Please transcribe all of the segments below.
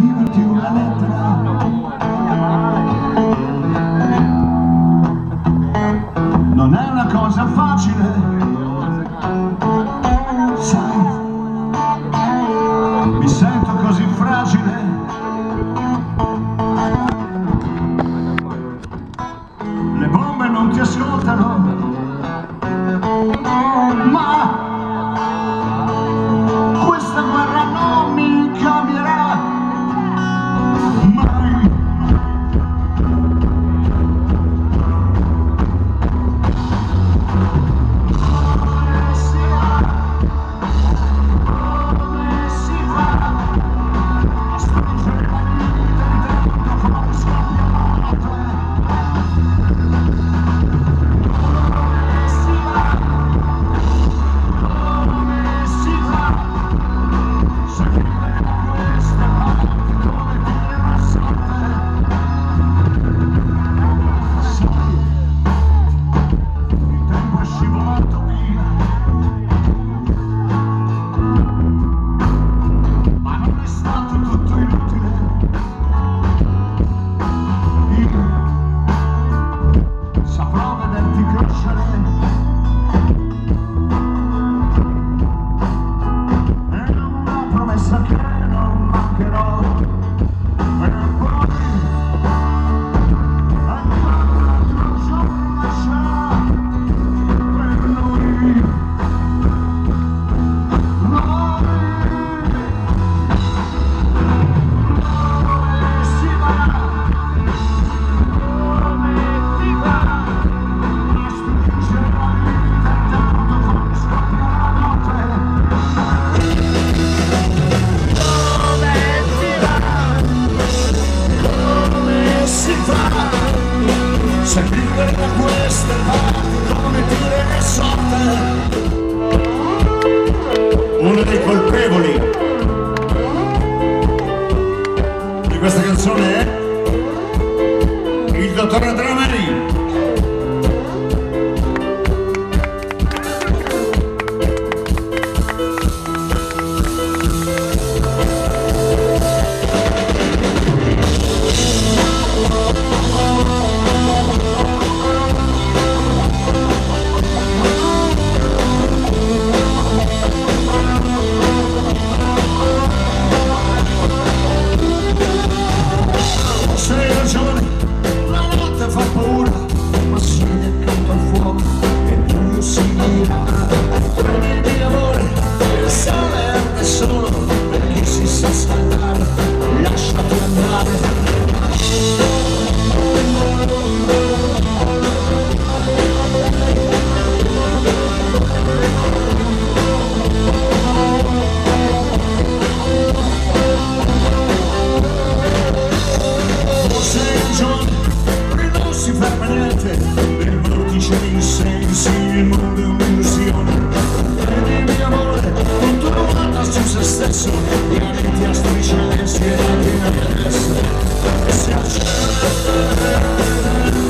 scriverti una lettera. Non è una cosa facile, sai, mi sento così fragile. Le bombe non ti ascoltano, ma questa guerra non mi cambierà mai. Come si fa a stringere la vita dentro come un scoppiato? Se vivere da queste parti come dire che sorte. Uno dei colpevoli di questa canzone è il dottor Andrea Marini. Il vortice dei sensi, il mondo è un'illusione. Credi mio amore, tutto guarda su se stesso, i venti astriciensi e anche nella testa. E si accende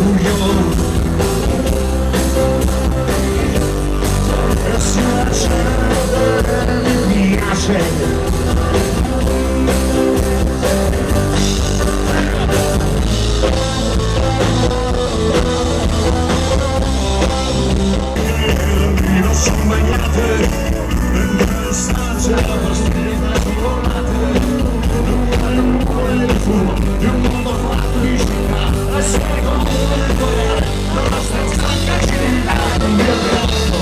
un giorno, e si accende, mi piace. Sono bagnate nelle stanze a pastiglie volate, non vuole il fumo di un mondo fatto di città, e sei come il volere della stessa cacilla del mio piatto,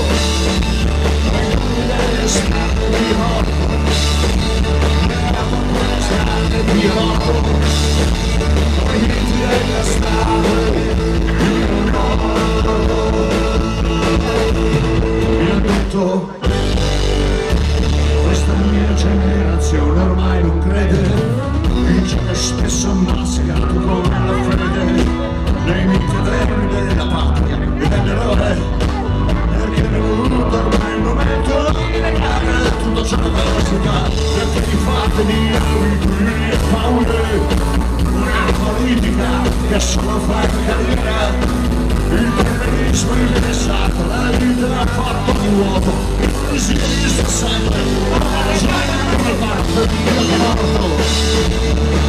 nelle strade di morto, nelle strade di morto, niente delle strade di morto. Questa mia generazione ormai non crede in ciò che spesso è mascherato come la fede nei miti eterni della patria e dell'eroe, perché è venuto ormai il momento di negare tutto ciò che velocità, perché di fate di abitudini e paure, una politica che solo fa cadere. Il terrorismo interessato, la vita ha fatto di vuoto, il sinistra sempre, la ragione non è parte di morto.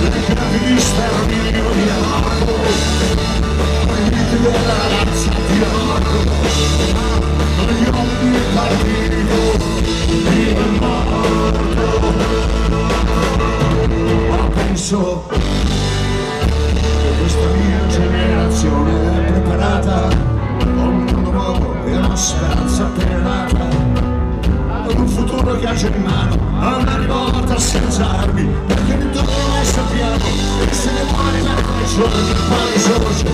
che ha in mano a una rivolta senza armi, perché noi mai sappiamo che se ne vuole ma come sono il pane sorge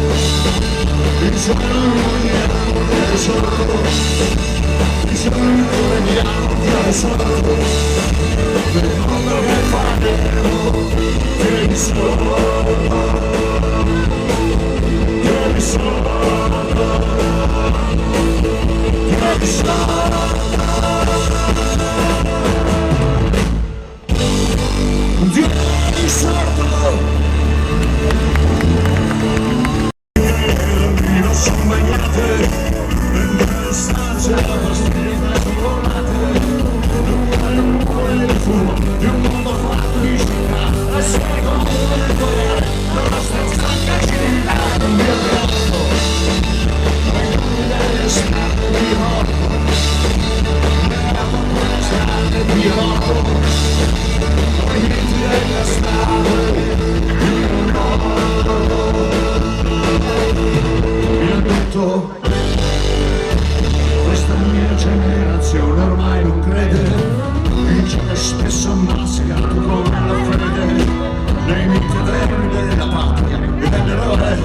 il giorno veniamo del sordo il giorno veniamo del sordo del mondo che faremo che mi sono che mi sono che mi sono Dio mi sordo non sono bagnate nelle stanze la pastiglia formate non vuole il fumo di un mondo fatto di città e sei come un colore la nostra stanca città non mi abbraccio non delle strade di morto nella tua strade di morto della strada mi ha detto questa mia generazione ormai non crede dice che spesso mascherato con la fede nei miti eterni della patria e dell'eroe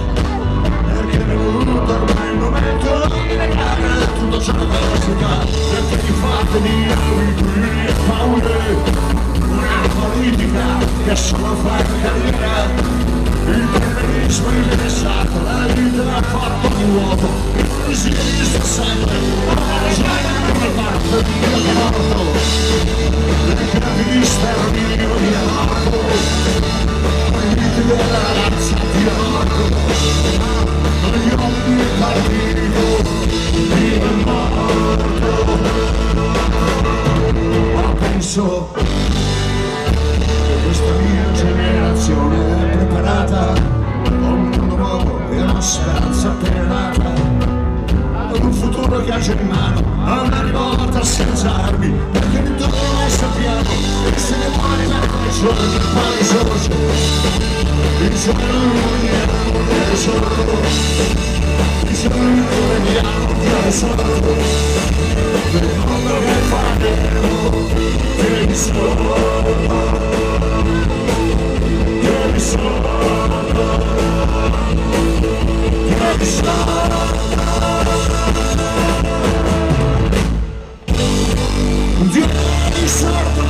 perché è venuto ormai il momento di negare tutto ciò che si fa perché ti fate di abitudini e paure una politica che solo fa carriera il terrorismo interessato la vita ha fatto di nuovo il presidio sempre la gente non va per il morto le chiavi di sterminio di morto i miti della razza di morto gli uomini del partito di morto ma penso questa mia generazione è preparata a un mondo nuovo e a una speranza appennata ad un futuro che ha già in mano a una rivolta senza armi perché noi mai sappiamo che se ne vuole ma come giorno il pane sorge il giorno veniamo del sordo il giorno veniamo del sordo del mondo che faremo che mi sono Dio mi sordo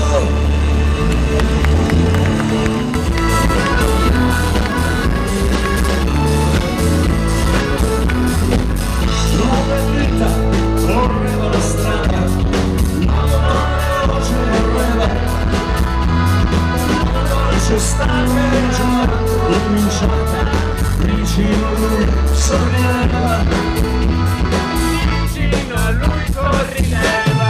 nuova vita correva la strada nuova voce correva c'è stata già cominciata vicino a lui sorrideva vicino a lui sorrideva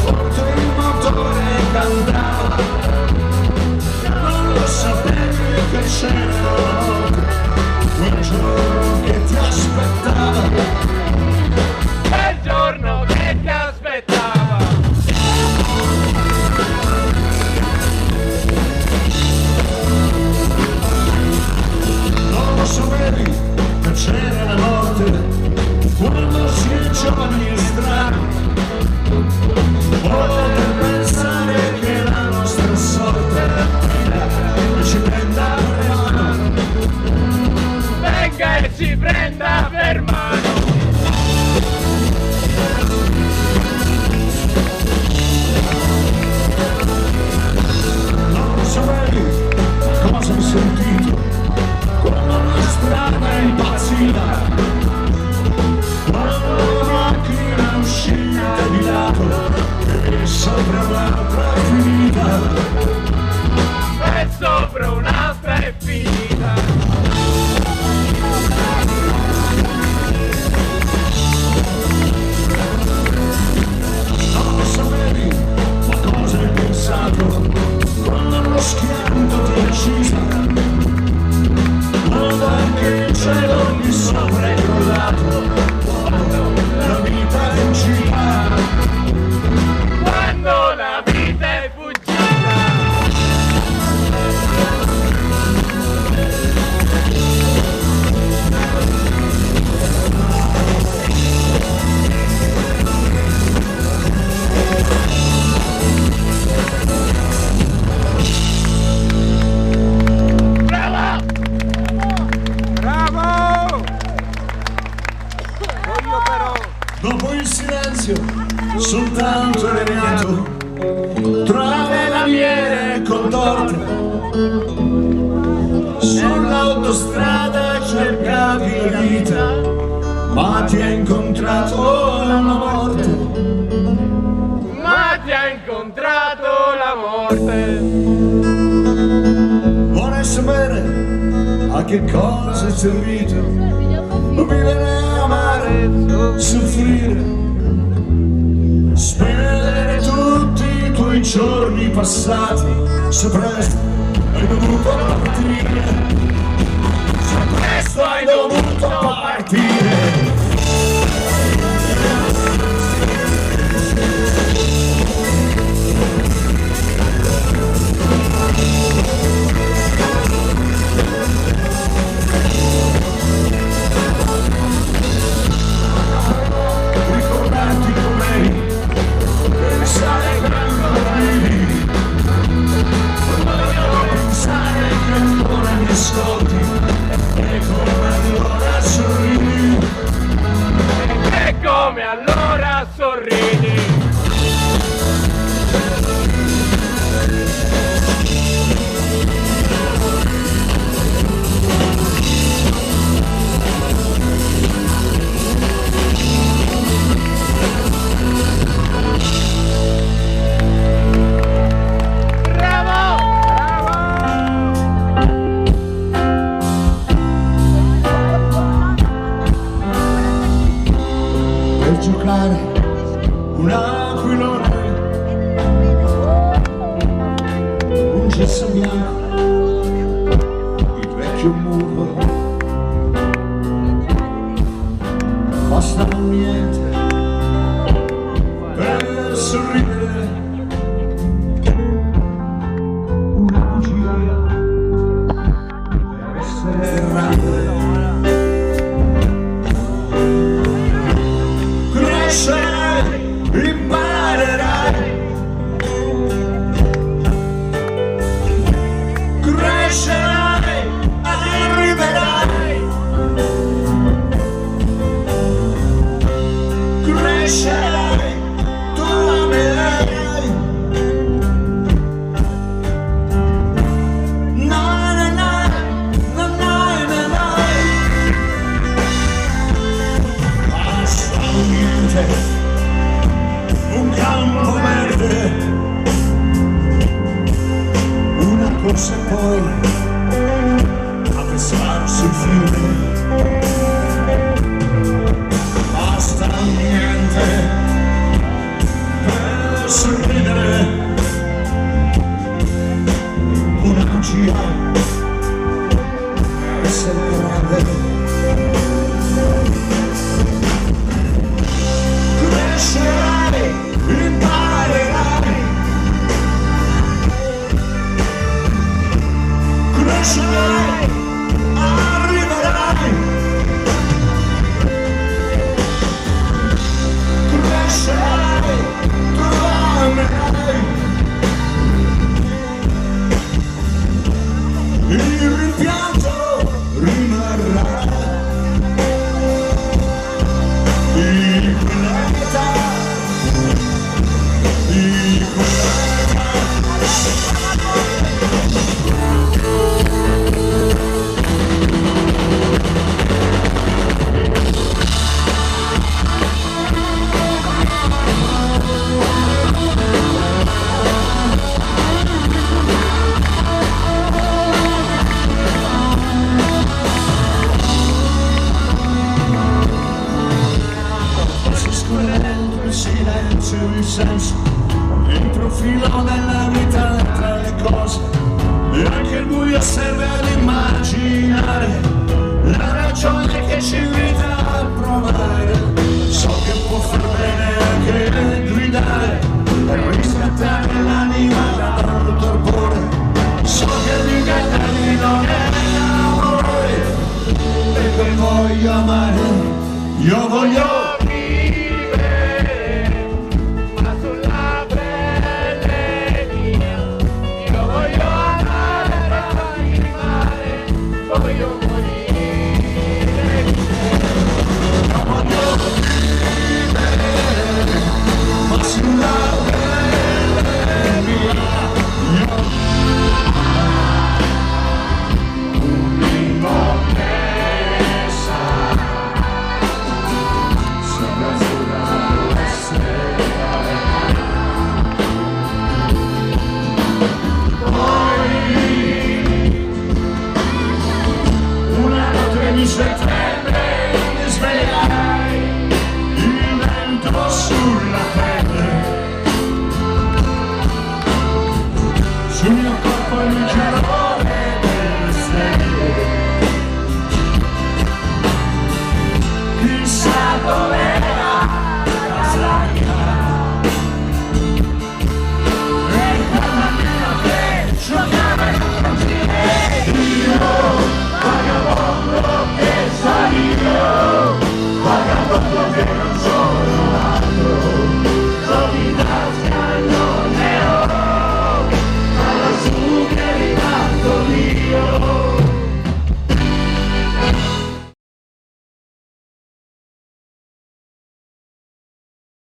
forte il motore cantava non lo sapevi che c'era quel giorno che ti aspettava quel giorno che ti aspettava non lo sapevi che c'era la notte quando si è giovani e strani poter pensare che la nostra sorte è e ci prenda per mano venga e ci prenda per mano non sapevi cosa hai sentito quando la strada è impazzita quando la macchina è uscita di lato e sopra un'altra è finita e sopra un'altra è finita non lo sapevi ma cosa hai pensato quando lo schianto ti è uccisa quando anche il cielo di sopra è crollato quando la vita è uscita quando la vita è fuggita Sull'autostrada cercavi la vita, ma ti ha incontrato la morte. Ma ti ha incontrato la morte. Vuole sapere a che cosa è servito vivere, amare, soffrire, spendere tutti i tuoi giorni passati. Se presto hai dovuto partire, se presto hai dovuto partire. Ricordarti com'eri, che risale quando arrivi, pensare che ancora mi ascolti e come allora sorridi, E come allora sorridi. per giocare un aquilone, un gesso bianco, il vecchio muro, basta niente per sorridere, una bugia per essere errante. Imparerai, crescerai, arriverai, crescerai, tu amerai. No, no, no, no, no, no, no. Basta niente. Un campo verde, una corsa e poi a pescare sul fiume. Basta niente per sorridere, una bugia per essere grande. Crescerai, imparerai, crescerai, arriverai, crescerai, tu amerai. Il rimpianto rimarrà di quell'età, di quell'età. Scorrendo il silenzio, il senso, il profilo della vita tra le cose, e anche il buio serve ad immaginare la ragione che ci invita a provare. So che può far bene anche gridare per riscattare l'anima dal torpore. So che l'ingandarmi non è amore, perché voglio amare, io voglio. Sulla pelle mia, io voglio. se te